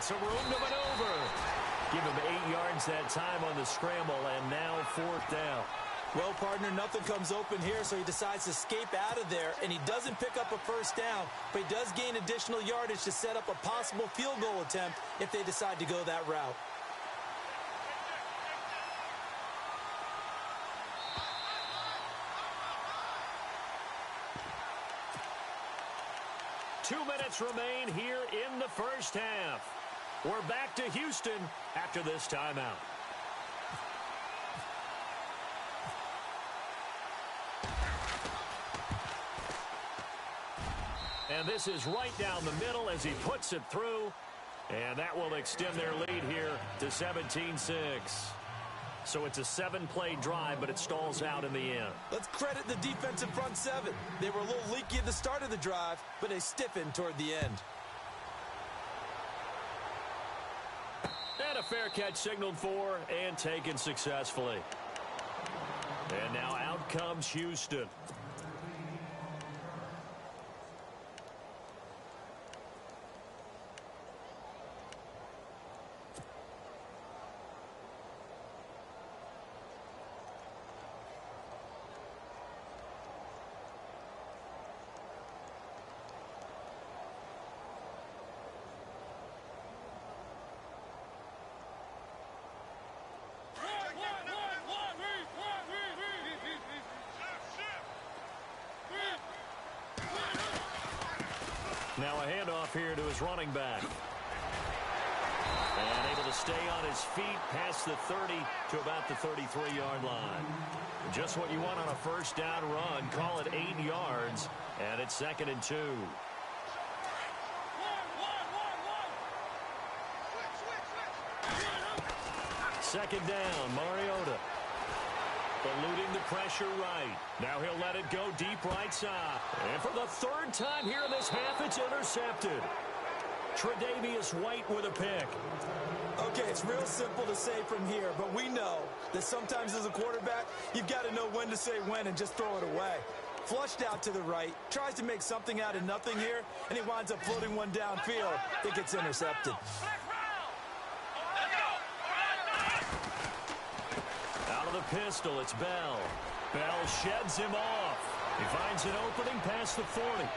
some room to maneuver. Give him 8 yards that time on the scramble, and now 4th down. Well, partner, nothing comes open here, so he decides to escape out of there, and he doesn't pick up a first down, but he does gain additional yardage to set up a possible field goal attempt if they decide to go that route. Two minutes remain here in the first half. We're back to Houston after this timeout. And this is right down the middle as he puts it through. And that will extend their lead here to 17-6. So it's a 7-play drive, but it stalls out in the end. Let's credit the defensive front seven. They were a little leaky at the start of the drive, but they stiffened toward the end. And a fair catch signaled for and taken successfully. And now out comes Houston. Now a handoff here to his running back. And able to stay on his feet past the 30 to about the 33-yard line. Just what you want on a first down run. Call it 8 yards, and it's 2nd and 2. Second down, Mariota. Eluding the pressure right. Now he'll let it go deep right side. And for the 3rd time here in this half, it's intercepted. Tre'Davious White with a pick. Okay, it's real simple to say from here, but we know that sometimes as a quarterback, you've got to know when to say when and just throw it away. Flushed out to the right, tries to make something out of nothing here, and he winds up floating one downfield. It gets intercepted. The pistol, it's Bell. Bell sheds him off. He finds an opening past the 40.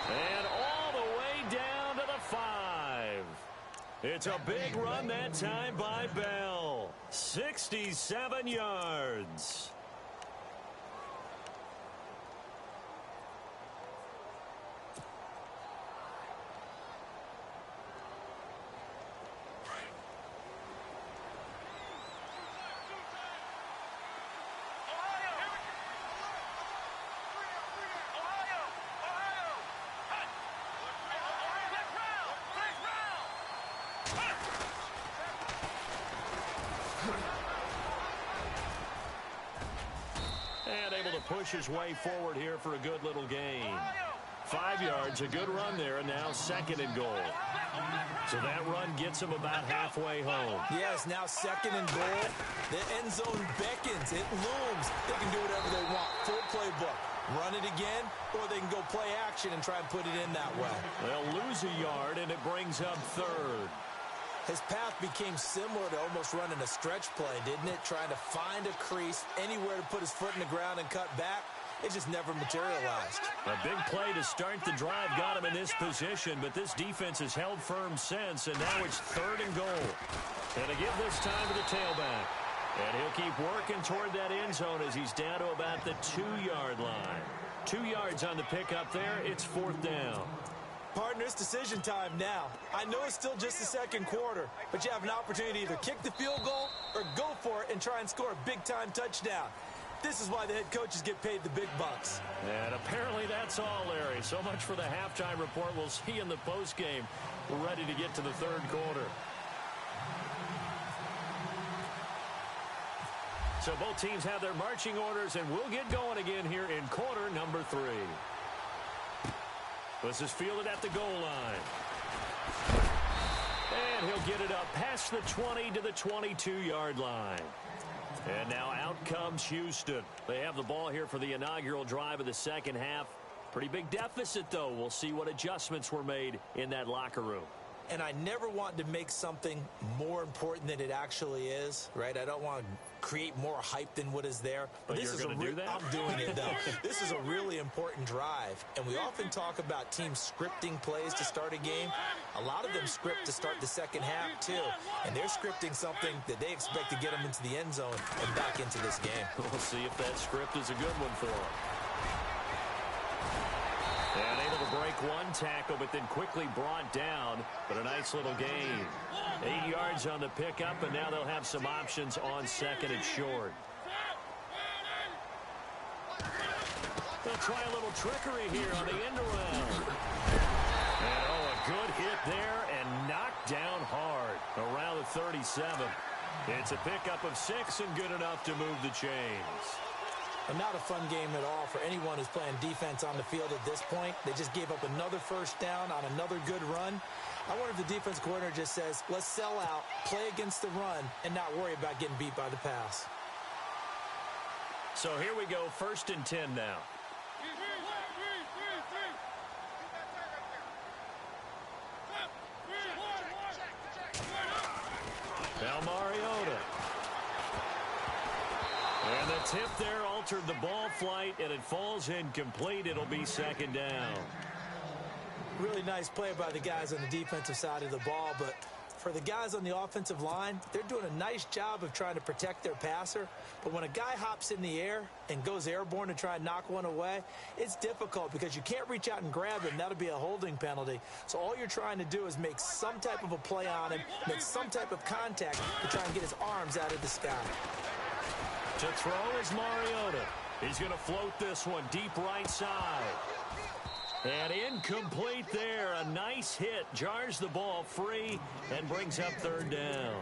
And all the way down to the 5. It's a big run that time by Bell. 67 yards. Push his way forward here for a good little gain. 5 yards, a good run there, and now 2nd and goal. So that run gets him about halfway home. Yes, now 2nd and goal. The end zone beckons. It looms. They can do whatever they want. Full playbook. Run it again, or they can go play action and try and put it in that way. They'll lose a yard, and it brings up 3rd. His path became similar to almost running a stretch play, didn't it? Trying to find a crease, anywhere to put his foot in the ground and cut back. It just never materialized. A big play to start the drive got him in this position, but this defense has held firm since, and now it's 3rd and goal. And to give this time to the tailback. And he'll keep working toward that end zone as he's down to about the 2-yard line. 2 yards on the pickup there. It's 4th down. Partner, it's decision time now. I know it's still just the 2nd quarter, but you have an opportunity to either kick the field goal or go for it and try and score a big-time touchdown. This is why the head coaches get paid the big bucks. And apparently that's all, Larry. So much for the halftime report. We'll see in the postgame. We're ready to get to the 3rd quarter. So both teams have their marching orders, and we'll get going again here in quarter number 3. This is fielded at the goal line. And he'll get it up past the 20 to the 22-yard line. And now out comes Houston. They have the ball here for the inaugural drive of the 2nd half. Pretty big deficit, though. We'll see what adjustments were made in that locker room. And I never want to make something more important than it actually is, right? I don't want to create more hype than what is there. But this is do that? I'm doing it, though. This is a really important drive. And we often talk about teams scripting plays to start a game. A lot of them script to start the second half, too. And they're scripting something that they expect to get them into the end zone and back into this game. We'll see if that script is a good one for them. And able to break one tackle, but then quickly brought down. But a nice little gain. 8 yards on the pickup, and now they'll have some options on second and short. They'll try a little trickery here on the end around. And a good hit there and knocked down hard around the 37. It's a pickup of 6 and good enough to move the chains. And not a fun game at all for anyone who's playing defense on the field at this point. They just gave up another first down on another good run. I wonder if the defense coordinator just says, let's sell out, play against the run, and not worry about getting beat by the pass. So here we go, 1st and 10 now. Now Mariota. And the tip there altered the ball flight, and it falls incomplete. It'll be 2nd down. Really nice play by the guys on the defensive side of the ball, but for the guys on the offensive line, they're doing a nice job of trying to protect their passer. But when a guy hops in the air and goes airborne to try and knock one away, it's difficult because you can't reach out and grab him. That'll be a holding penalty. So all you're trying to do is make some type of a play on him, make some type of contact to try and get his arms out of the sky. To throw is Mariota. He's going to float this one deep right side. And incomplete there. A nice hit. Jars the ball free and brings up 3rd down.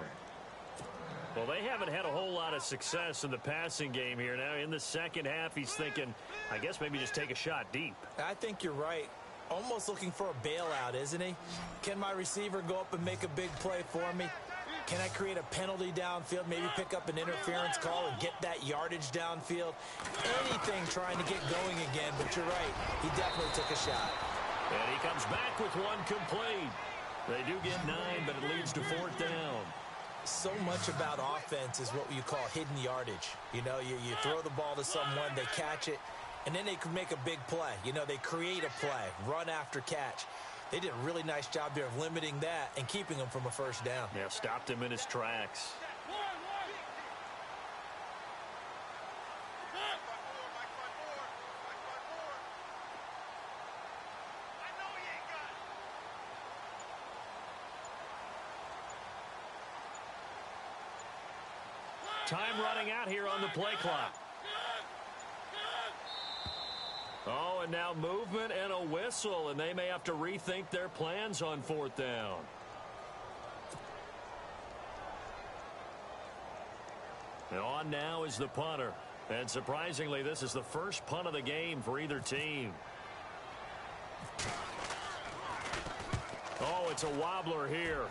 Well, they haven't had a whole lot of success in the passing game here. Now, in the second half, he's thinking, I guess maybe just take a shot deep. I think you're right. Almost looking for a bailout, isn't he? Can my receiver go up and make a big play for me? Can I create a penalty downfield, maybe pick up an interference call and get that yardage downfield? Anything trying to get going again, but you're right. He definitely took a shot. And he comes back with one complete. They do get 9, but it leads to 4th down. So much about offense is what you call hidden yardage. You know, you throw the ball to someone, they catch it, and then they can make a big play. You know, they create a play, run after catch. They did a really nice job there of limiting that and keeping him from a first down. Yeah, stopped him in his tracks. Time running out here on the play clock. Oh, and now movement and a whistle, and they may have to rethink their plans on 4th down. And on now is the punter. And surprisingly, this is the first punt of the game for either team. Oh, it's a wobbler here.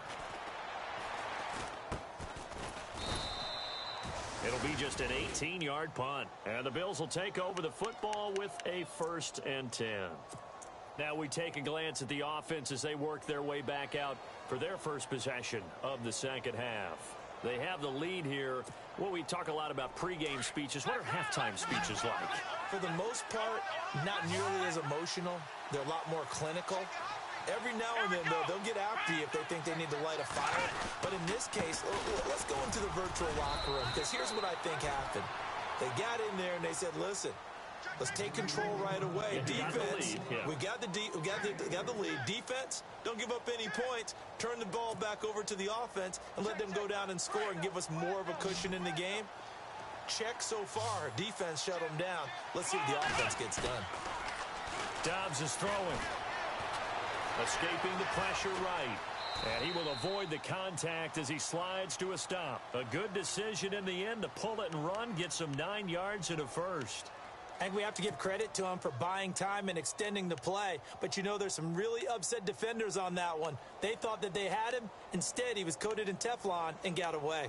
It'll be just an 18-yard punt. And the Bills will take over the football with a 1st and 10. Now we take a glance at the offense as they work their way back out for their first possession of the second half. They have the lead here. Well, we talk a lot about pregame speeches. What are halftime speeches like? For the most part, not nearly as emotional. They're a lot more clinical. Every now and then, though, they'll get after you if they think they need to light a fire. But in this case, let's go into the virtual locker room, because here's what I think happened. They got in there and they said, listen, let's take control right away. Defense, we got the lead. Defense, don't give up any points. Turn the ball back over to the offense and let them go down and score and give us more of a cushion in the game. Check so far. Defense shut them down. Let's see if the offense gets done. Dobbs is throwing. Escaping the pressure right. And he will avoid the contact as he slides to a stop. A good decision in the end to pull it and run. Get some 9 yards and a first. I think we have to give credit to him for buying time and extending the play. But, you know, there's some really upset defenders on that one. They thought that they had him. Instead, he was coated in Teflon and got away.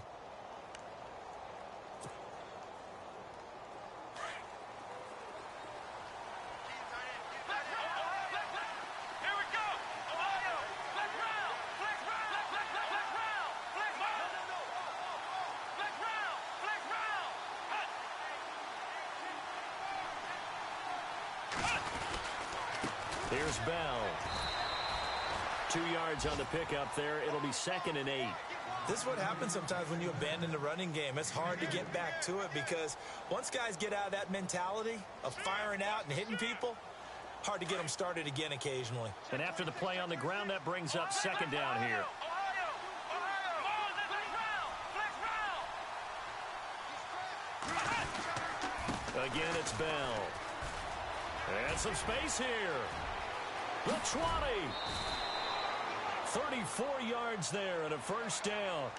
Here's Bell. 2 yards on the pickup there. It'll be 2nd and 8. This is what happens sometimes when you abandon the running game. It's hard to get back to it because once guys get out of that mentality of firing out and hitting people, hard to get them started again occasionally. And after the play on the ground, that brings up 2nd down here. Again, it's Bell. And some space here. The 20. 34 yards there and a 1st down.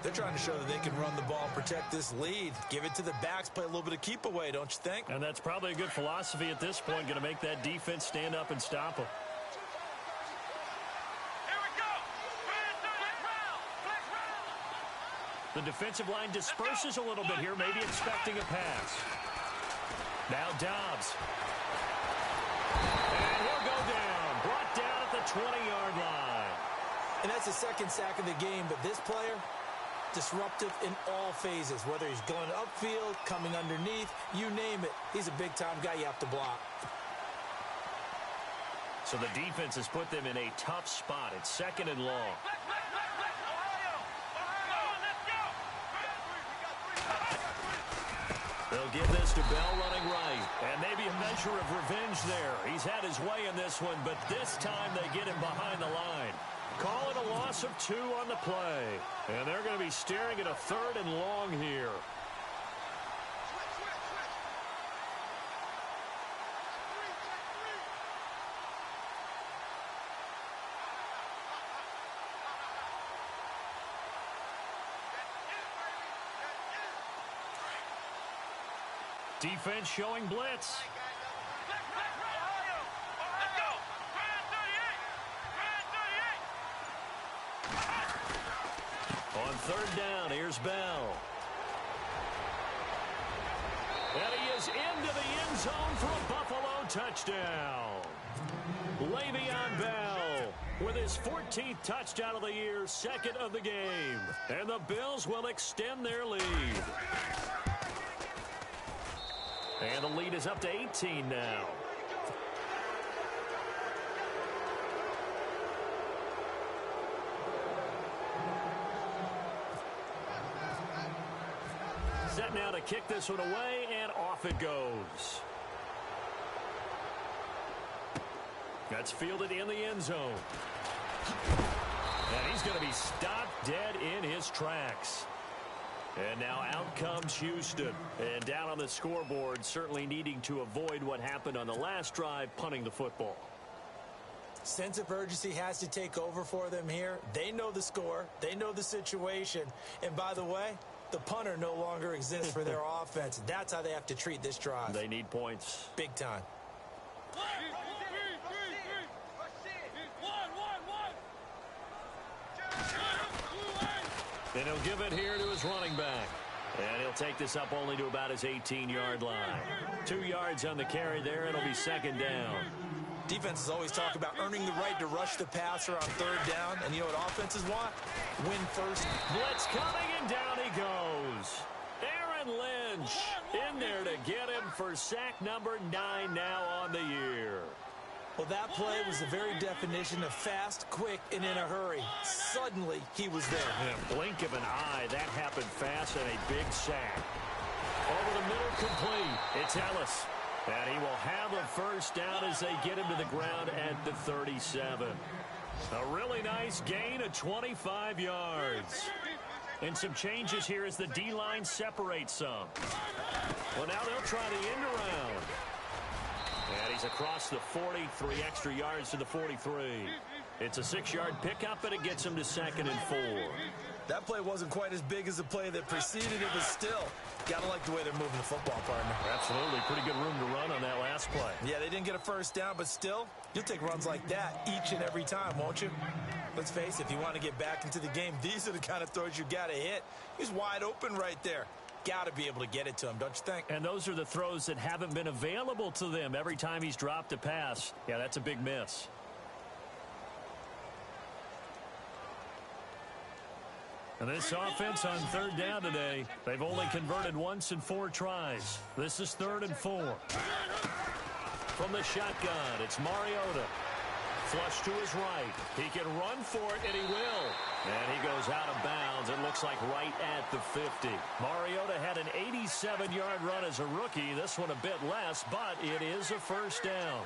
They're trying to show that they can run the ball and protect this lead. Give it to the backs, play a little bit of keep away, don't you think? And that's probably a good philosophy at this point, going to make that defense stand up and stop them. The defensive line disperses a little bit here, maybe expecting a pass. Now Dobbs. And he'll go down. Brought down at the 20-yard line. And that's the 2nd sack of the game, but this player, disruptive in all phases, whether he's going upfield, coming underneath, you name it. He's a big-time guy you have to block. So the defense has put them in a tough spot. It's 2nd and long. They'll give this to Bell running right. And maybe a measure of revenge there. He's had his way in this one, but this time they get him behind the line. Call it a loss of 2 on the play. And they're going to be staring at a 3rd and long here. Defense showing blitz. On 3rd down, here's Bell. And he is into the end zone for a Buffalo touchdown. Le'Veon Bell with his 14th touchdown of the year, 2nd of the game. And the Bills will extend their lead. And the lead is up to 18 now. Set now to kick this one away, and off it goes. That's fielded in the end zone. And he's going to be stopped dead in his tracks. And now out comes Houston. And down on the scoreboard, certainly needing to avoid what happened on the last drive, punting the football. Sense of urgency has to take over for them here. They know the score. They know the situation. And by the way, the punter no longer exists for their offense. That's how they have to treat this drive. They need points. Big time. And he'll give it here to his running back. And he'll take this up only to about his 18-yard line. 2 yards on the carry there. It'll be 2nd down. Defenses always talk about earning the right to rush the passer on 3rd down. And you know what offenses want? Win first. Blitz coming, and down he goes. Aaron Lynch in there to get him for sack number 9 now on the year. Well, that play was the very definition of fast, quick, and in a hurry. Suddenly, he was there. In a blink of an eye, that happened fast, and a big sack. Over the middle, complete. It's Ellis. And he will have a 1st down as they get him to the ground at the 37. A really nice gain of 25 yards. And some changes here as the D-line separates some. Well, now they'll try the end around. And he's across the 40, 3 extra yards to the 43. It's a 6-yard pickup, and it gets him to 2nd and 4. That play wasn't quite as big as the play that preceded it, but still, gotta like the way they're moving the football, partner. Absolutely. Pretty good room to run on that last play. Yeah, they didn't get a 1st down, but still, you'll take runs like that each and every time, won't you? Let's face it, if you want to get back into the game, these are the kind of throws you gotta hit. He's wide open right there. Got to be able to get it to him, don't you think? And those are the throws that haven't been available to them every time he's dropped a pass. Yeah, that's a big miss. And this offense on 3rd down today, they've only converted once in 4 tries. This is 3rd and 4. from the shotgun. It's Mariota. Flush to his right. He can run for it, and he will. And he goes out of bounds. It looks like right at the 50. Mariota had an 87-yard run as a rookie. This one a bit less, but it is a first down.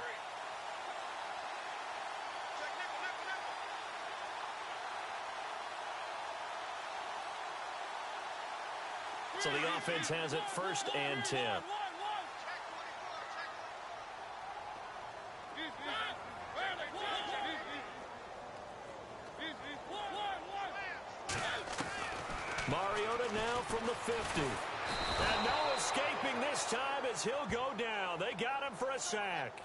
So the offense has it 1st and 10. Mariota now from the 50. And no escaping this time as he'll go down. They got him for a sack.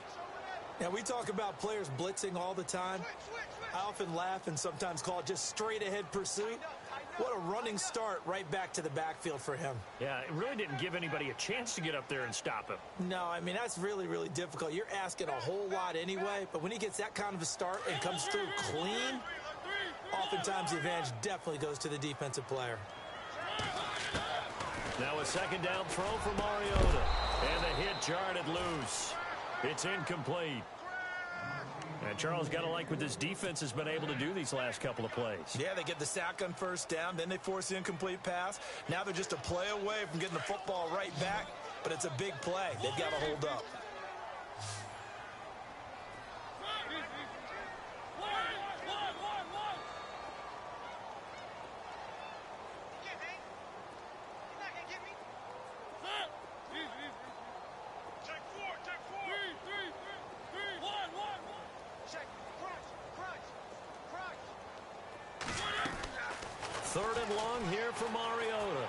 Now, we talk about players blitzing all the time. I often laugh and sometimes call it just straight-ahead pursuit. What a running start right back to the backfield for him. Yeah, it really didn't give anybody a chance to get up there and stop him. No, I mean, that's really, really difficult. You're asking a whole lot anyway, but when he gets that kind of a start and comes through clean, oftentimes the advantage definitely goes to the defensive player. Now a second down throw for Mariota. And the hit jarred it loose. It's incomplete. And Charles, got to like what this defense has been able to do these last couple of plays. Yeah, they get the sack on first down, then they force the incomplete pass. Now they're just a play away from getting the football right back, but it's a big play. They've got to hold up. Third and long here for Mariota.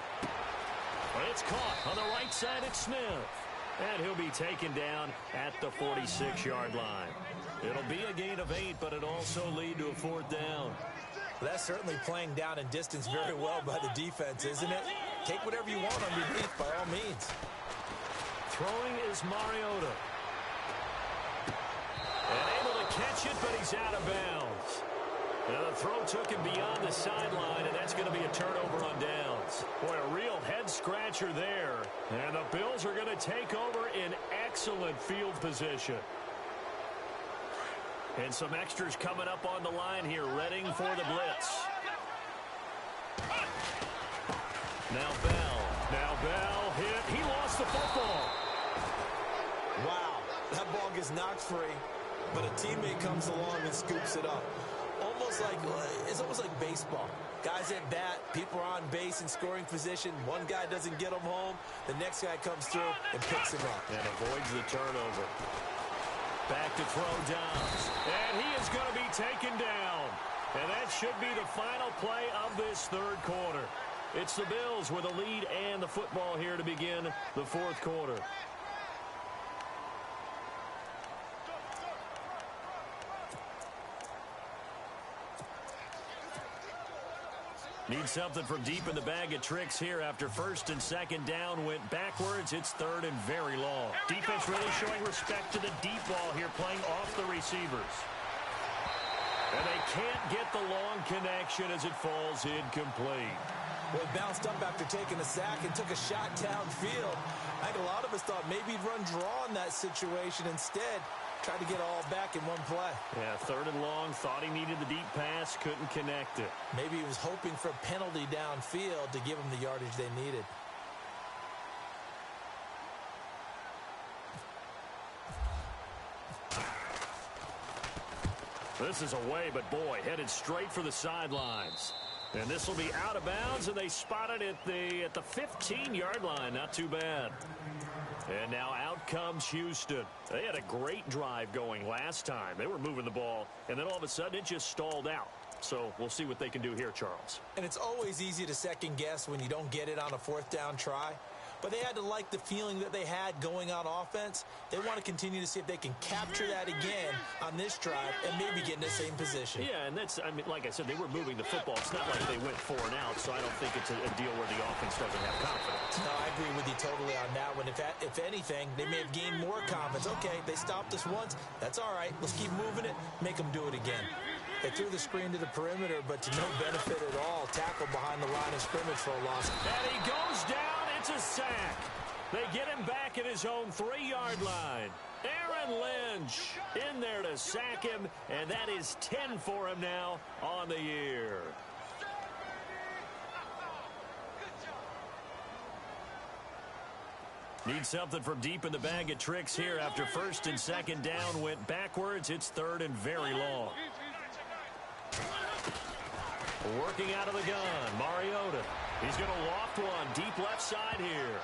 It's caught on the right side at Smith. And he'll be taken down at the 46-yard line. It'll be a gain of 8, but it also lead to a 4th down. Well, that's certainly playing down and distance very well by the defense, isn't it? Take whatever you want underneath by all means. Throwing is Mariota. And able to catch it, but he's out of bounds. Now the throw took him beyond the sideline, and that's going to be a turnover on downs. Boy, a real head-scratcher there. And the Bills are going to take over in excellent field position. And some extras coming up on the line here, readying for the blitz. Now Bell hit. He lost the football. Wow, that ball gets knocked free, but a teammate comes along and scoops it up. It's almost like baseball. Guys at bat, people are on base in scoring position. One guy doesn't get them home. The next guy comes through and picks him up. And avoids the turnover. Back to throw Downs. And he is going to be taken down. And that should be the final play of this third quarter. It's the Bills with a lead and the football here to begin the fourth quarter. Need something from deep in the bag of tricks here after first and second down went backwards. It's third and very long. Defense really showing respect to the deep ball here, playing off the receivers. And they can't get the long connection as it falls incomplete. Well, it bounced up after taking a sack and took a shot downfield. I think a lot of us thought maybe he'd run draw in that situation. Instead, tried to get it all back in one play. Yeah, third and long, thought he needed the deep pass, couldn't connect it. Maybe he was hoping for a penalty downfield to give him the yardage they needed. This is away, but boy, headed straight for the sidelines. And this will be out of bounds, and they spot it at the 15-yard line. Not too bad. And now out comes Houston. They had a great drive going last time. They were moving the ball, and then all of a sudden it just stalled out. So we'll see what they can do here, Charles. And it's always easy to second guess when you don't get it on a fourth down try. But they had to like the feeling that they had going on offense. They want to continue to see if they can capture that again on this drive and maybe get in the same position. Yeah, and that's, I mean, like I said, they were moving the football. It's not like they went 4 and out, so I don't think it's a deal where the offense doesn't have confidence. No, I agree with you totally on that one. If anything, they may have gained more confidence. Okay, they stopped us once. That's all right. Let's keep moving it. Make them do it again. They threw the screen to the perimeter, but to no benefit at all. Tackled behind the line of scrimmage for a loss. And he goes down. It's a sack. They get him back at his own 3-yard line. Aaron Lynch in there to sack him, and that is 10 for him now on the year. Need something from deep in the bag of tricks here after first and second down went backwards. It's third and very long. Working out of the gun, Mariota. He's going to loft one deep left side here.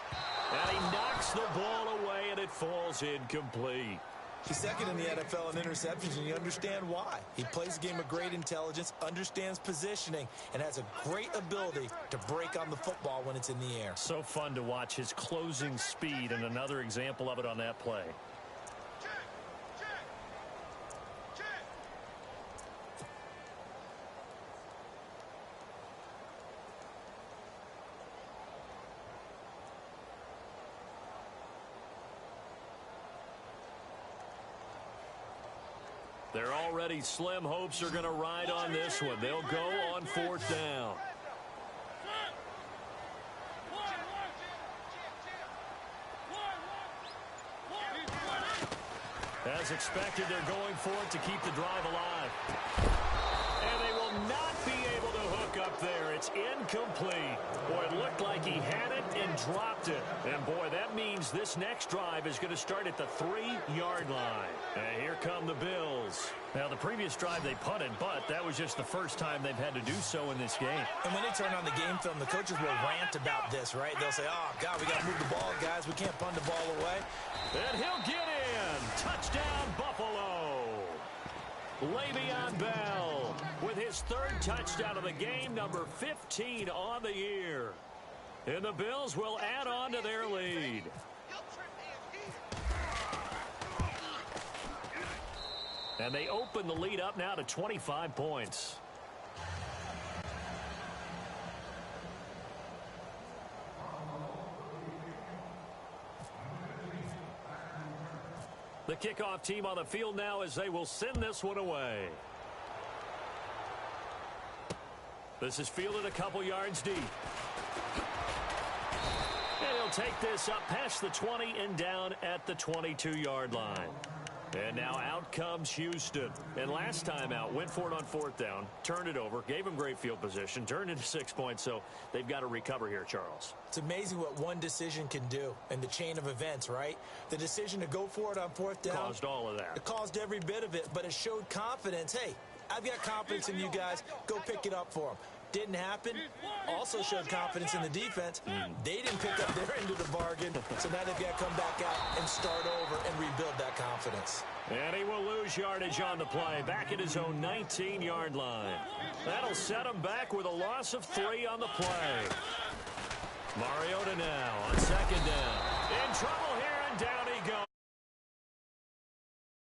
And he knocks the ball away, and it falls incomplete. He's second in the NFL in interceptions, and you understand why. He plays a game of great intelligence, understands positioning, and has a great ability to break on the football when it's in the air. So fun to watch his closing speed, and another example of it on that play. They're already slim hopes are going to ride on this one. They'll go on 4th down. As expected, they're going for it to keep the drive alive. And they will not be able to hook up there. It's incomplete. Boy, it looked like he had it and dropped it. And, boy, that means this next drive is going to start at the 3-yard line. And here come the Bills. Now, the previous drive they punted, but that was just the first time they've had to do so in this game. And when they turn on the game film, the coaches will rant about this, right? They'll say, oh, God, we got to move the ball, guys. We can't punt the ball away. And he'll get in. Touchdown, Buffalo. Le'Veon Bell with his 3rd touchdown of the game, number 15 on the year. And the Bills will add on to their lead. And they open the lead up now to 25 points. The kickoff team on the field now as they will send this one away. This is fielded a couple yards deep. And he'll take this up past the 20 and down at the 22-yard line. And now out comes Houston. And last time out, went for it on 4th down, turned it over, gave him great field position, turned into 6 points, so they've got to recover here, Charles. It's amazing what one decision can do in the chain of events, right? The decision to go for it on 4th down. Caused all of that. It caused every bit of it, but it showed confidence. Hey, I've got confidence in you guys. Go pick it up for them. Didn't happen. Also showed confidence in the defense. They didn't pick up their end of the bargain, so now they've got to come back out and start over and rebuild that confidence. And he will lose yardage on the play, back at his own 19-yard line. That'll set him back with a loss of 3 on the play. Mariota now